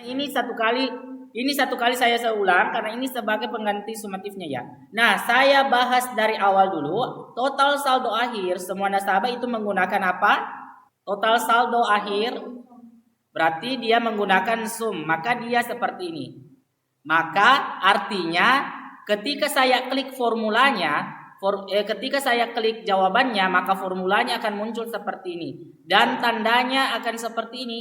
Ini satu kali saya ulang karena ini sebagai pengganti sumatifnya ya. Nah, saya bahas dari awal dulu. Total saldo akhir semua nasabah itu menggunakan apa? Total saldo akhir berarti dia menggunakan sum, maka dia seperti ini. Maka artinya ketika saya klik formulanya, ketika saya klik jawabannya, maka formulanya akan muncul seperti ini dan tandanya akan seperti ini.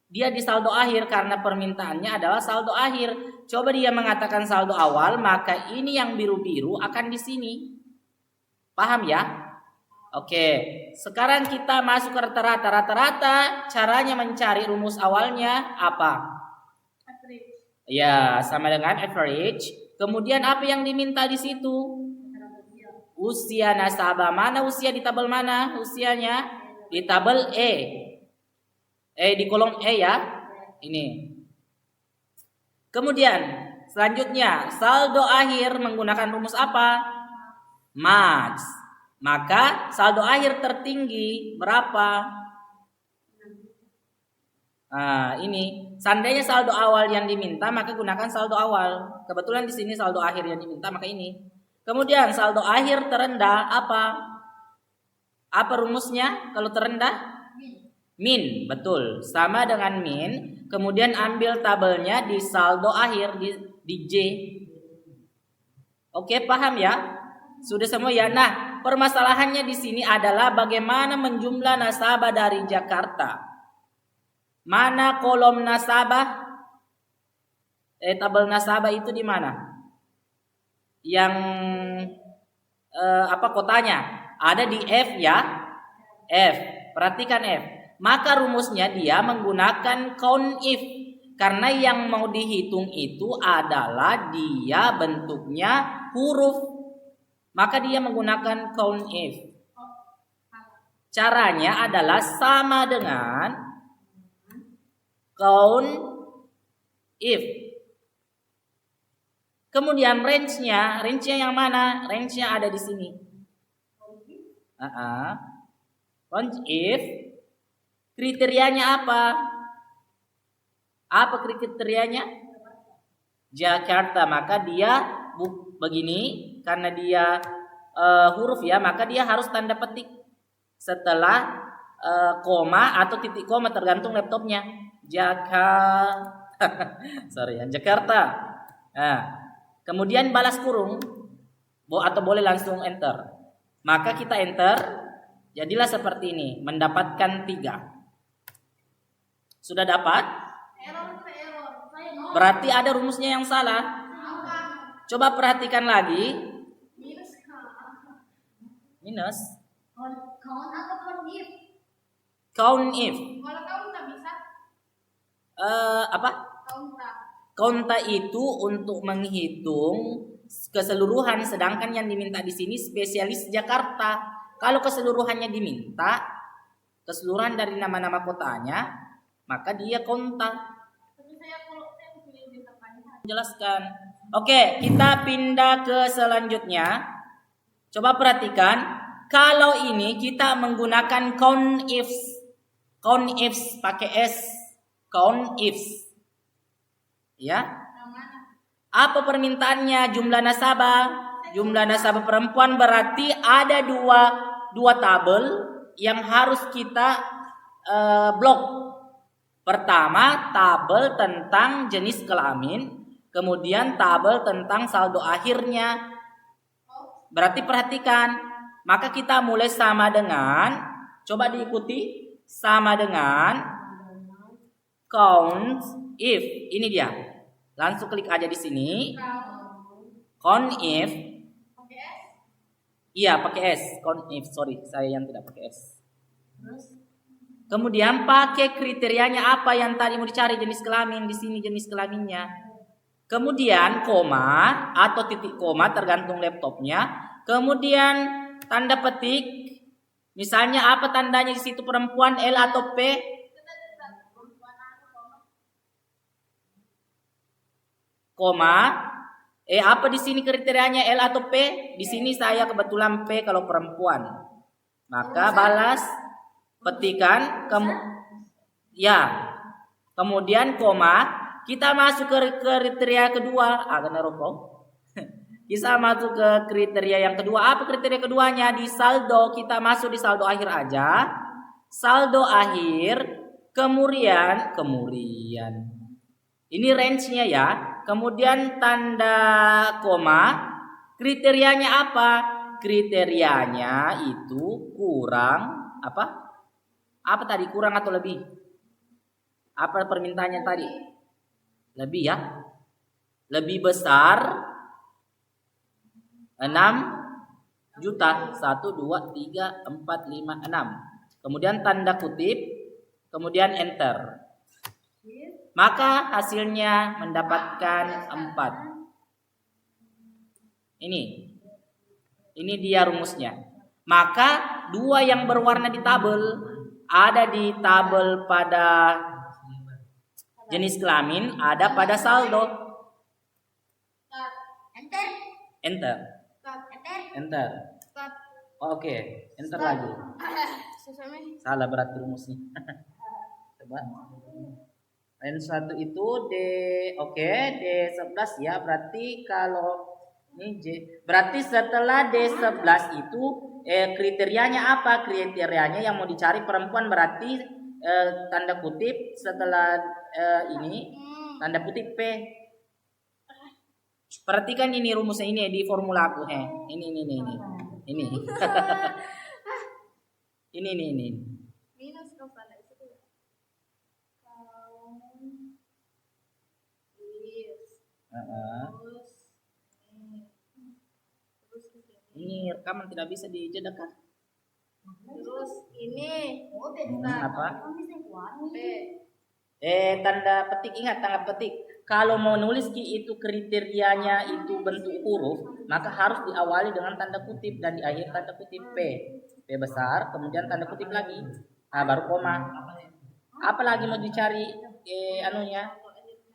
Dia di saldo akhir karena permintaannya adalah saldo akhir. Coba dia mengatakan saldo awal, maka ini yang biru-biru akan di sini. Paham ya? Oke, sekarang kita masuk ke rata-rata. Rata-rata caranya mencari rumus awalnya apa? Average. Ya, sama dengan average. Kemudian apa yang diminta di situ? Usia nasabah. Mana usia di tabel mana? Usianya di tabel E. Di kolom E ya. Ini. Kemudian selanjutnya saldo akhir menggunakan rumus apa? Max. Maka saldo akhir tertinggi berapa? Nah, ini seandainya saldo awal yang diminta maka gunakan saldo awal. Kebetulan di sini saldo akhir yang diminta maka ini. Kemudian saldo akhir terendah apa? Apa rumusnya kalau terendah? Min, betul. Sama dengan min. Kemudian ambil tabelnya di saldo akhir di J. Oke, paham ya? Sudah semua ya. Nah, permasalahannya di sini adalah bagaimana menjumlah nasabah dari Jakarta. Mana kolom nasabah? Tabel nasabah itu di mana? Yang kotanya? Ada di F ya. F. Perhatikan F. Maka rumusnya dia menggunakan count if. Karena yang mau dihitung itu adalah dia bentuknya huruf. Maka dia menggunakan count if. Caranya adalah sama dengan count if. Kemudian range-nya yang mana? Range-nya ada di sini. Count if. Kriterianya apa? Apa kriterianya? Jakarta. Maka dia begini karena dia huruf ya, maka dia harus tanda petik setelah koma atau titik koma tergantung laptopnya. Jakarta. Nah, kemudian balas kurung atau boleh langsung enter. Maka kita enter, jadilah seperti ini, mendapatkan 3. Sudah dapat? Berarti ada rumusnya yang salah. Coba perhatikan lagi. Minus. Count atau count if? Count if. Kalau count tak bisa? Apa? Count itu untuk menghitung keseluruhan, sedangkan yang diminta di sini spesialis Jakarta. Kalau keseluruhannya diminta, keseluruhan dari nama-nama kotanya, maka dia kontak. Jelaskan. Oke, kita pindah ke selanjutnya. Coba perhatikan, kalau ini kita menggunakan count ifs. Count ifs pakai S. Count ifs. Ya. Apa permintaannya? Jumlah nasabah. Jumlah nasabah perempuan berarti ada dua tabel yang harus kita blok. Pertama, tabel tentang jenis kelamin, kemudian tabel tentang saldo akhirnya. Berarti perhatikan, maka kita mulai sama dengan, coba diikuti, sama dengan count if. Ini dia. Langsung klik aja di sini. Count if. Iya, pakai S. Count if. Sorry, saya yang tidak pakai S. Kemudian pakai kriterianya apa yang tadi mau dicari, jenis kelamin, di sini jenis kelaminnya. Kemudian koma atau titik koma tergantung laptopnya. Kemudian tanda petik. Misalnya apa tandanya di situ, perempuan, L atau P? Koma. Apa di sini kriterianya, L atau P? Di sini saya kebetulan P kalau perempuan. Maka balas petikan ya. Kemudian koma, kita masuk ke kriteria kedua. Karena rokok. Kita masuk ke kriteria yang kedua. Apa kriteria keduanya? Di saldo, kita masuk di saldo akhir aja. Saldo akhir, kemudian. Ini range-nya ya. Kemudian tanda koma. Kriterianya apa? Kriterianya itu kurang apa? Apa tadi? Kurang atau lebih? Apa permintaannya tadi? Lebih ya. Lebih besar 6 juta. 1, 2, 3, 4, 5, 6. Kemudian tanda kutip. Kemudian enter. Maka hasilnya mendapatkan 4. Ini dia rumusnya. Maka 2 yang berwarna di tabel ada di tabel pada jenis kelamin, ada pada saldo. Enter. Oke, enter lagi. Salah berarti rumusnya. Coba. Range 1 itu D11 ya. Berarti kalau ini J. Berarti setelah D11 itu kriterianya apa? Kriterianya yang mau dicari perempuan berarti tanda kutip setelah ini tanda kutip P. Perhatikan ini rumusnya ini di formula aku. Ini. Ini. Ini. Minus kepala itu. Ini rekaman tidak bisa dijeda kan? Terus ini apa? Tanda petik, ingat tanda petik. Kalau mau nulis itu kriterianya itu bentuk huruf, maka harus diawali dengan tanda kutip dan di akhir tanda kutip P. P besar, kemudian tanda kutip lagi. Nah, baru koma. Apa lagi mau dicari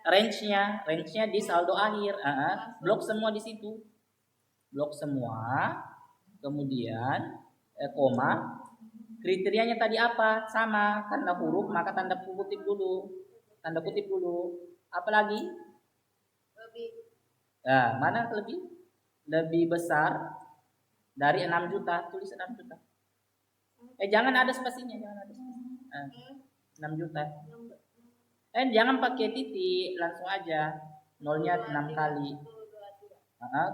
range-nya di saldo akhir. Blok semua di situ. Blok semua. Kemudian koma. Kriterianya tadi apa? Sama, karena huruf maka tanda kutip dulu. Apa lagi? lebih. Nah, mana lebih? Lebih besar dari 6 juta. Tulis 6 juta. Jangan ada spasinya, 6 juta. Jangan pakai titik, langsung aja. Nolnya 6 kali.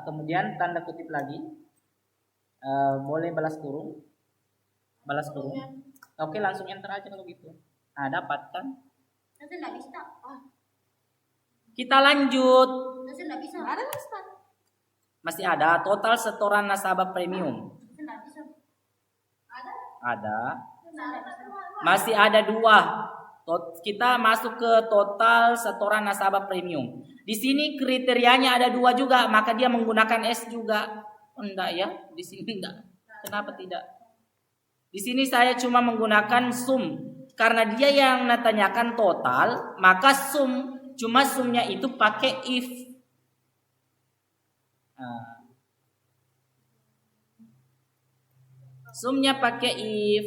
Kemudian tanda kutip lagi. Boleh balas kurung. Oke, langsung enter aja kalau gitu. Nah, dapat kan? Nanti nggak bisa. Kita lanjut. Nanti nggak bisa. Ada Ustaz. Masih ada total setoran nasabah premium. Nanti nggak bisa. Ada. Masih ada 2. Kita masuk ke total setoran nasabah premium. Di sini kriterianya ada 2 juga, maka dia menggunakan S juga. Enggak ya? Di sini enggak. Kenapa tidak? Di sini saya cuma menggunakan sum. Karena dia yang natanyakan total, maka sum. Cuma sumnya itu pakai if. Sumnya pakai if.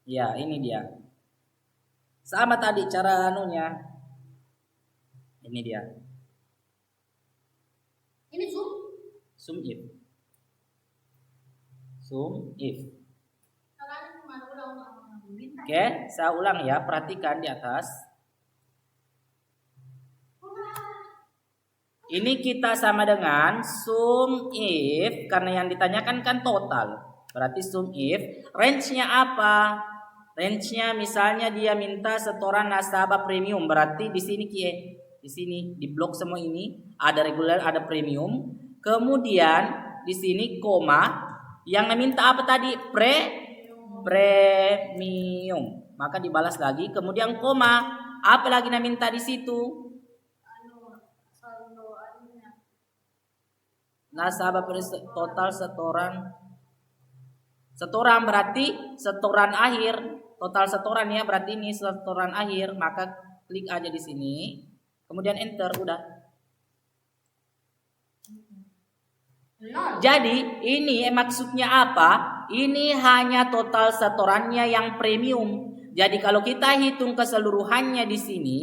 Ya, ini dia. Sama tadi cara anunya. Ini dia. Ini sum. Sum if. Oke, saya ulang ya. Perhatikan di atas. Ini kita sama dengan sum if. Karena yang ditanyakan kan total. Berarti sum if. Range-nya apa? Range-nya misalnya dia minta setoran nasabah premium. Berarti di sini di sini di blok semua ini ada reguler, ada premium. Kemudian di sini koma. Yang minta apa tadi? Premium. Maka dibalas lagi. Kemudian koma. Apa lagi yang minta di situ? Nasabah total setoran berarti setoran akhir. Total setoran ya, berarti ini setoran akhir. Maka klik aja di sini. Kemudian enter, udah. Jadi ini maksudnya apa? Ini hanya total setorannya yang premium. Jadi kalau kita hitung keseluruhannya di sini,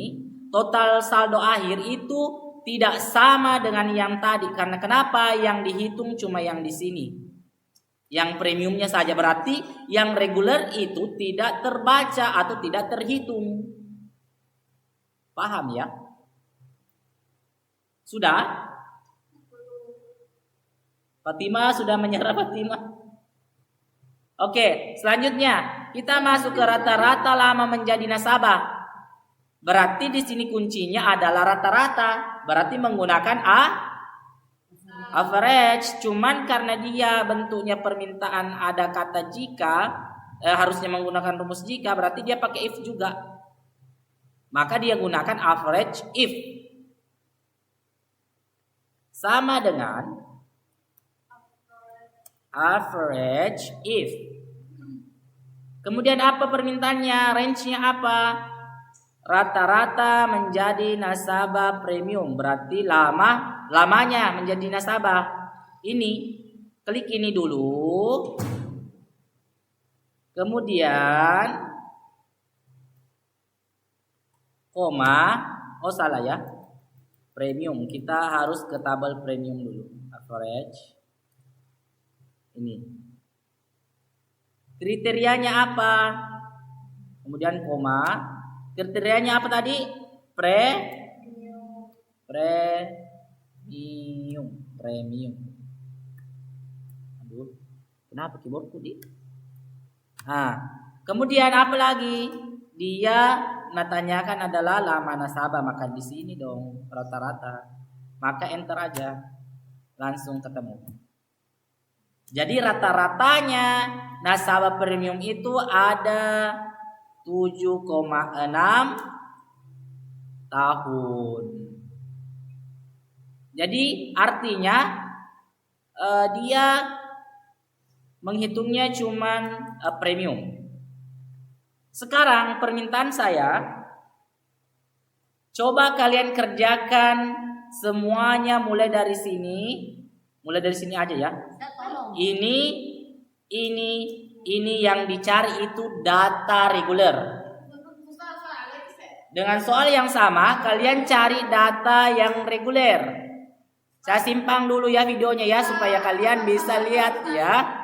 total saldo akhir itu tidak sama dengan yang tadi. Karena kenapa? Yang dihitung cuma yang di sini. Yang premiumnya saja, berarti yang reguler itu tidak terbaca atau tidak terhitung. Paham ya? Sudah? Fatima sudah menyerah, Fatima? Oke, selanjutnya kita masuk ke rata-rata lama menjadi nasabah. Berarti di sini kuncinya adalah rata-rata. Berarti menggunakan average. Cuman karena dia bentuknya permintaan ada kata jika, harusnya menggunakan rumus jika, berarti dia pakai if juga. Maka dia gunakan average if. Sama dengan average if. Kemudian apa permintaannya? Range-nya apa? Rata-rata menjadi nasabah premium. Berarti lamanya menjadi nasabah. Ini, klik ini dulu. Kemudian koma. Oh salah ya. Premium. Kita harus ke tabel premium dulu. Average. Ini. Kriterianya apa? Kemudian koma. Kriterianya apa tadi? Premium. Aduh, kenapa keyboardku di? Kemudian apa lagi? Dia tanyakan adalah lama nasabah, maka di sini dong rata-rata. Maka enter aja. Langsung ketemu. Jadi rata-ratanya nasabah premium itu ada 7,6 tahun. Jadi artinya dia menghitungnya cuman premium. Sekarang permintaan saya, coba kalian kerjakan semuanya mulai dari sini. Mulai dari sini aja ya. Ini yang dicari itu data reguler. Dengan soal yang sama, kalian cari data yang reguler. Saya simpang dulu ya videonya ya supaya kalian bisa lihat ya.